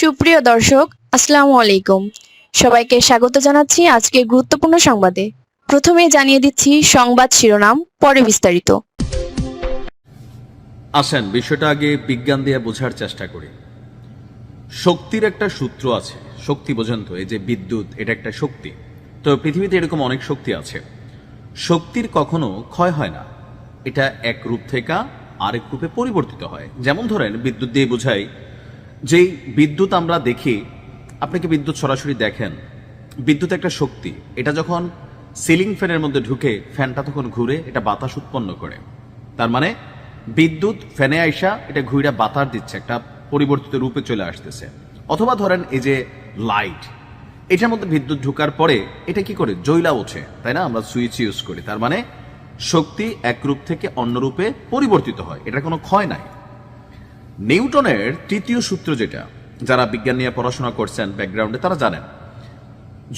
সুপ্রিয় দর্শক, আসসালামু আলাইকুম। সবাইকে স্বাগত জানাচ্ছি আজকের গুরুত্বপূর্ণ সংবাদে। প্রথমে জানিয়ে দিচ্ছি সংবাদ শিরোনাম, পরে বিস্তারিত। আসেন বিষয়টা আগে বিজ্ঞান দিয়ে বোঝার চেষ্টা করি। শক্তির একটা সূত্র আছে। শক্তি বোঝেন তো, এই যে বিদ্যুৎ, এটা একটা শক্তি। তো পৃথিবীতে এরকম অনেক শক্তি আছে। শক্তির কখনো ক্ষয় হয় না, এটা এক রূপ থেকে আরেক রূপে পরিবর্তিত হয়। যেমন ধরেন বিদ্যুৎ দিয়ে বোঝাই, যেই বিদ্যুৎ আমরা দেখি, আপনি কি বিদ্যুৎ সরাসরি দেখেন? বিদ্যুৎ একটা শক্তি, এটা যখন সিলিং ফ্যানের মধ্যে ঢুকে ফ্যানটা তখন ঘুরে, এটা বাতাস উৎপন্ন করে। তার মানে বিদ্যুৎ ফ্যানে আইসা এটা ঘুরে বাতাস দিচ্ছে, একটা পরিবর্তিত রূপে চলে আসতেছে। অথবা ধরেন এই যে লাইট, এটার মধ্যে বিদ্যুৎ ঢোকার পরে এটা কি করে জ্বলা ওঠে, তাই না? আমরা সুইচ ইউজ করি। তার মানে শক্তি এক রূপ থেকে অন্য রূপে পরিবর্তিত হয়, এটার কোনো ক্ষয় নাই। নিউটনের তৃতীয় সূত্র, যেটা যারা বিজ্ঞান নিয়ে পড়াশোনা করছেন ব্যাকগ্রাউন্ডে তারা জানেন,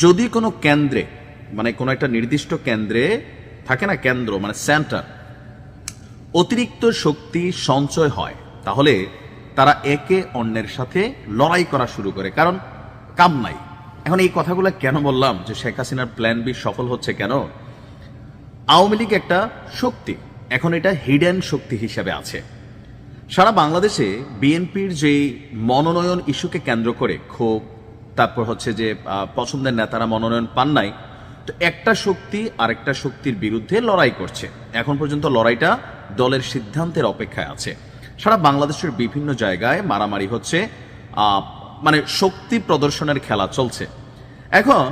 যদি কোনো কেন্দ্রে, মানে কোনো একটা নির্দিষ্ট কেন্দ্রে থাকে না, কেন্দ্র মানে সেন্টার, অতিরিক্ত শক্তি সঞ্চয় হয়, তাহলে তারা একে অন্যের সাথে লড়াই করা শুরু করে, কারণ কাম নাই। এখন এই কথাগুলো কেন বললাম যে শেখ হাসিনার প্ল্যান বি সফল হচ্ছে কেন? আওয়ামী লীগ একটা শক্তি, এখন এটা হিডেন শক্তি হিসেবে আছে। সারা বাংলাদেশে বিএনপির যে মনোনয়ন ইস্যুকে কেন্দ্র করে ক্ষোভ, তারপর হচ্ছে যে পছন্দের নেতারা মনোনয়ন পান নাই, তো একটা শক্তি আরেকটা শক্তির বিরুদ্ধে লড়াই করছে। এখন পর্যন্ত লড়াইটা দলের সিদ্ধান্তের অপেক্ষায় আছে। সারা বাংলাদেশের বিভিন্ন জায়গায় মারামারি হচ্ছে, মানে শক্তি প্রদর্শনের খেলা চলছে। এখন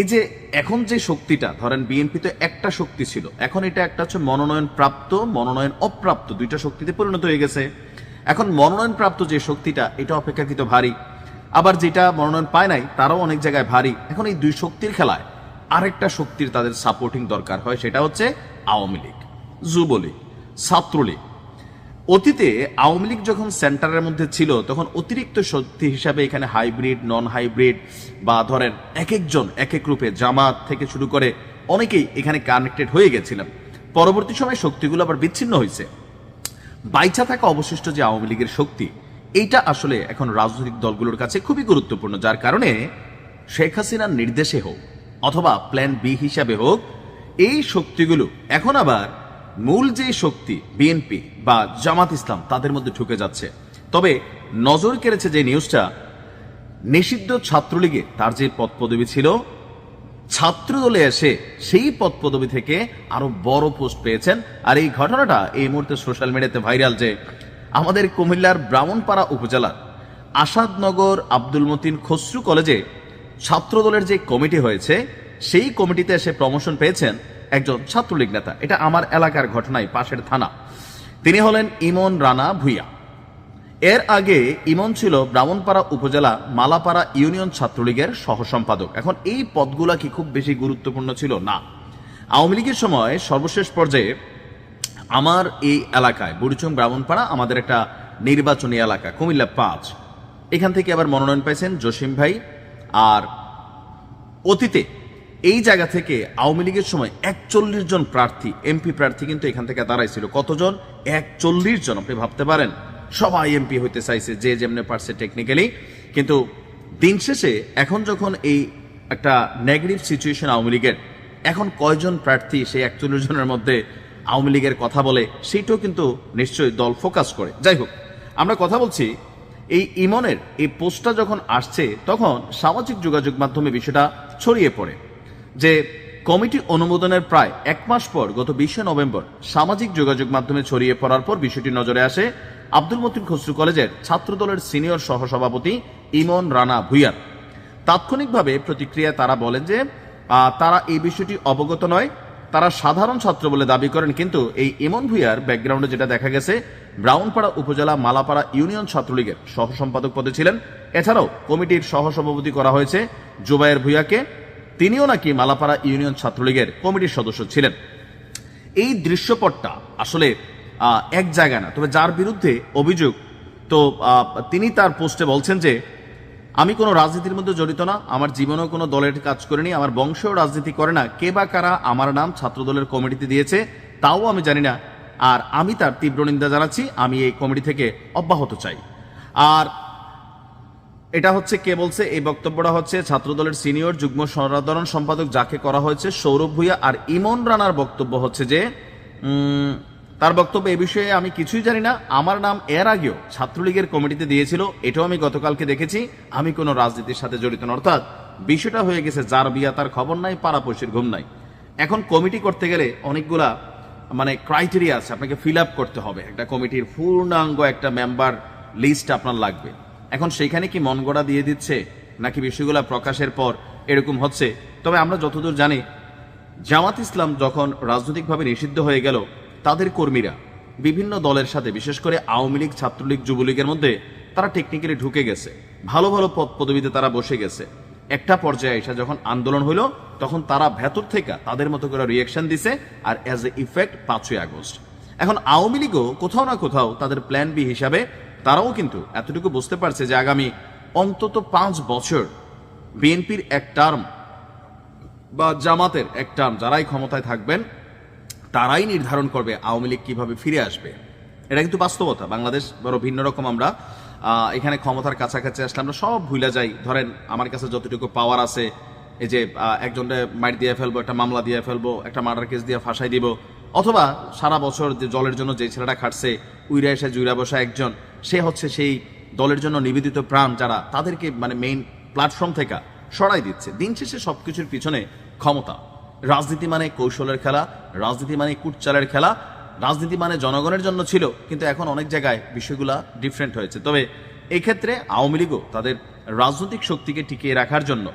এই যে এখন যে শক্তিটা, ধরেন বিএনপি তো একটা শক্তি ছিল, এখন এটা একটা হচ্ছে মনোনয়ন প্রাপ্ত, মনোনয়ন অপ্রাপ্ত, দুইটা শক্তিতে পরিণত হয়ে গেছে। এখন মনোনয়ন প্রাপ্ত যে শক্তিটা, এটা অপেক্ষাকৃত ভারী, আবার যেটা মনোনয়ন পায় নাই তারাও অনেক জায়গায় ভারী। এখন এই দুই শক্তির খেলায় আরেকটা শক্তির তাদের সাপোর্টিং দরকার হয়, সেটা হচ্ছে আওয়ামী লীগ, যুবলীগ, ছাত্রলীগ। অতীতে আওয়ামী লীগ যখন সেন্টারের মধ্যে ছিল, তখন অতিরিক্ত শক্তি হিসাবে এখানে হাইব্রিড, নন হাইব্রিড, বা ধরেন এক একজন এক এক রূপে, জামাত থেকে শুরু করে অনেকেই এখানে কানেক্টেড হয়ে গেছিলেন। পরবর্তী সময়ে শক্তিগুলো আবার বিচ্ছিন্ন হয়েছে। বাইচা থাকা অবশিষ্ট যে আওয়ামী লীগের শক্তি, এইটা আসলে এখন রাজনৈতিক দলগুলোর কাছে খুবই গুরুত্বপূর্ণ, যার কারণে শেখ হাসিনার নির্দেশে হোক অথবা প্ল্যান বি হিসাবে হোক, এই শক্তিগুলো এখন আবার মূল যে শক্তি বিএনপি বা জামাত ইসলাম, তাদের মধ্যে ঢুকে যাচ্ছে। তবে নজর কেড়েছে যে নিউজটা, নিষিদ্ধ ছাত্রলীগে তার যে পদ পদবি ছিল, ছাত্র দলে এসে সেই পদ পদবি থেকে আরো বড় পোস্ট পেয়েছেন। আর এই ঘটনাটা এই মুহূর্তে সোশ্যাল মিডিয়াতে ভাইরাল, যে আমাদের কুমিল্লার ব্রাহ্মণপাড়া উপজেলার আসাদনগর আব্দুল মতিন খসরু কলেজে ছাত্র দলের যে কমিটি হয়েছে, সেই কমিটিতে এসে প্রমোশন পেয়েছেন একজন ছাত্রলীগ নেতা। এটা আমার এলাকার ঘটনায়, পাশের থানা। তিনি হলেন ইমন রানা ভুইয়া। এর আগে ইমন ছিল ব্রাহ্মণপাড়া উপজেলা মালাপাড়া ইউনিয়ন ছাত্রলীগের সহসম্পাদক। এখন এই পদগুলা কি খুব বেশি গুরুত্বপূর্ণ ছিল? না। আওয়ামী লীগের সময় সর্বশেষ পর্যায়ে আমার এই এলাকায় বুড়িচং ব্রাহ্মণপাড়া আমাদের একটা নির্বাচনী এলাকা, কুমিল্লা 5, এখান থেকে আবার মনোনয়ন পাইছেন জসিম ভাই। আর অতীতে এই জায়গা থেকে আওয়ামী লীগের সময় 41 জন প্রার্থী, এমপি প্রার্থী কিন্তু এখান থেকে দাঁড়াইছিল। কতজন? 41 জন। আপনি ভাবতে পারেন, সবাই এমপি হইতে চাইছে, যে যেমনে পারছে টেকনিক্যালি। কিন্তু দিন শেষে এখন যখন এই একটা নেগেটিভ সিচুয়েশন আওয়ামী লীগের, এখন কয়জন প্রার্থী সেই 41 জনের মধ্যে আওয়ামী লীগের কথা বলে, সেইটাও কিন্তু নিশ্চয়ই দল ফোকাস করে। যাই হোক, আমরা কথা বলছি এই ইমনের এই পোস্টটা যখন আসছে, তখন সামাজিক যোগাযোগ মাধ্যমে বিষয়টা ছড়িয়ে পড়ে, যে কমিটি অনুমোদনের প্রায় 1 মাস পর গত 20 নভেম্বর সামাজিক যোগাযোগ মাধ্যমে ছড়িয়ে পড়ার পর বিষয়টি নজরে আসে আব্দুল মতিন খসরু কলেজের ছাত্রদলের সিনিয়র সহসভাপতি ইমন রানা ভুইয়ার। তাৎক্ষণিকভাবে প্রতিক্রিয়া তারা বলেন যে তারা এই বিষয়টি অবগত নয়, তারা সাধারণ ছাত্র বলে দাবি করেন। কিন্তু এই ইমন ভুইয়ার ব্যাকগ্রাউন্ডে যেটা দেখা গেছে, ব্রাহ্মণপাড়া উপজেলা মালাপাড়া ইউনিয়ন ছাত্রলীগের সহসম্পাদক পদে ছিলেন। এছাড়াও কমিটির সহসভাপতি করা হয়েছে জুবায়ের ভুইয়াকে, তিনিও নাকি মালাপাড়া ইউনিয়ন ছাত্রলীগের কমিটির সদস্য ছিলেন। এই দৃশ্যপটটা আসলে এক জায়গা না, তবে যার বিরুদ্ধে অভিযোগ, তো তিনি তার পোস্টে বলছেন যে আমি কোনো রাজনীতির মধ্যে জড়িত না, আমার জীবনেও কোনো দলের কাজ করিনি, আমার বংশেও রাজনীতি করে না, কে বা কারা আমার নাম ছাত্রদলের কমিটিতে দিয়েছে তাও আমি জানি না, আর আমি তার তীব্র নিন্দা জানাচ্ছি, আমি এই কমিটি থেকে অব্যাহত চাই। আর এটা হচ্ছে কে বলছে? এই বক্তব্যটা হচ্ছে ছাত্রদলের সিনিয়র যুগ্ম সাধারণ সম্পাদক যাকে করা হয়েছে সৌরভ ভূঁইয়া। আর ইমন রানার বক্তব্য হচ্ছে যে তার বক্তব্য এ বিষয়ে আমি কিছুই জানি না, আমার নাম এর আগেও ছাত্রলীগের কমিটিতে দিয়েছিল, এটাও আমি গতকালকে দেখেছি, আমি কোনো রাজনীতির সাথে জড়িত না। অর্থাৎ বিষয়টা হয়ে গেছে যার বিয়া তার খবর নাই, পাড়াপড়শির ঘুম নাই। এখন কমিটি করতে গেলে অনেকগুলা মানে ক্রাইটেরিয়া আছে, আপনাকে ফিল আপ করতে হবে। একটা কমিটির পূর্ণাঙ্গ একটা মেম্বার লিস্ট আপনার লাগবে। এখন সেইখানে কি মন গড়া দিয়ে দিচ্ছে নাকি বিষয়গুলো প্রকাশের পর এরকম হচ্ছে? তবে আমরা যতদূর জানি, জামাত ইসলাম যখন রাজনৈতিকভাবে নিষিদ্ধ হয়ে গেল, তাদের কর্মীরা বিভিন্ন দলের সাথে, বিশেষ করে আওয়ামী লীগ, ছাত্রলীগ, যুবলীগের মধ্যে তারা টেকনিক্যালি ঢুকে গেছে, ভালো ভালো পদ পদবিতে তারা বসে গেছে। একটা পর্যায়ে এসে যখন আন্দোলন হলো, তখন তারা ভেতর থেকে তাদের মতো করে রিয়েকশন দিছে, আর অ্যাজ এ ইফেক্ট 5ই আগস্ট। এখন আওয়ামী লীগও কোথাও না কোথাও তাদের প্ল্যান বি হিসাবে তারাও কিন্তু এতটুকু বুঝতে পারছে যে আগামী অন্তত 5 বছর বিএনপির এক টার্ম বা জামাতের এক টার্ম যারাই ক্ষমতায় থাকবেন তারাই নির্ধারণ করবে আওয়ামী লীগ কিভাবে ফিরে আসবে। এটা কিন্তু বাস্তবতা। বাংলাদেশ বড় ভিন্ন রকম। আমরা এখানে ক্ষমতার কাছাকাছি আসলে আমরা সব ভুলে যাই। ধরেন আমার কাছে যতটুকু পাওয়ার আছে, এই যে একজনকে মাইর দিয়ে ফেলবো, একটা মামলা দিয়ে ফেলবো, একটা মার্ডার কেস দিয়ে ফাঁসাই দিব, অথবা সারা বছর যে দলের জন্য যে ছেলেটা খাটছে উইরা এসে জুইরা বসা একজন, সে হচ্ছে সেই দলের জন্য নিবেদিত প্রাণ যারা, তাদেরকে মানে মেইন প্ল্যাটফর্ম থেকে সরাই দিচ্ছে। দিন শেষে সবকিছুর পিছনে ক্ষমতা। রাজনীতি মানে কৌশলের খেলা, রাজনীতি মানে কুটচালের খেলা, রাজনীতি মানে জনগণের জন্য ছিল, কিন্তু এখন অনেক জায়গায় বিষয়গুলা ডিফারেন্ট হয়েছে। তবে এই ক্ষেত্রে আওয়ামী লীগও তাদের রাজনৈতিক শক্তিকে টিকিয়ে রাখার জন্য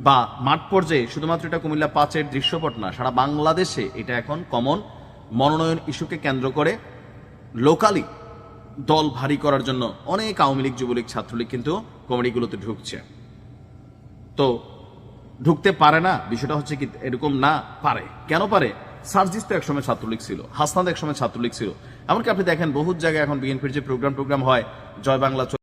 বা মাঠ পর্যায়ে, শুধুমাত্র এটা কুমিল্লা 5-এর দৃশ্যপট না, সারা বাংলাদেশে এটা এখন কমন, মনোনয়ন ইস্যুকে কেন্দ্র করে লোকালি দল ভারী করার জন্য অনেক আওয়ামী লীগ, যুবলীগ, ছাত্রলীগ কিন্তু কমিটিগুলোতে ঢুকছে। তো ঢুকতে পারে না, বিষয়টা হচ্ছে কি এরকম না, পারে। কেন পারে? সার্জিস তো একসময় ছাত্রলীগ ছিল, হাসনাদ একসময় ছাত্রলীগ ছিল। এমনকি আপনি দেখেন বহুত জায়গায় এখন বিএনপির যে প্রোগ্রাম হয়, জয় বাংলা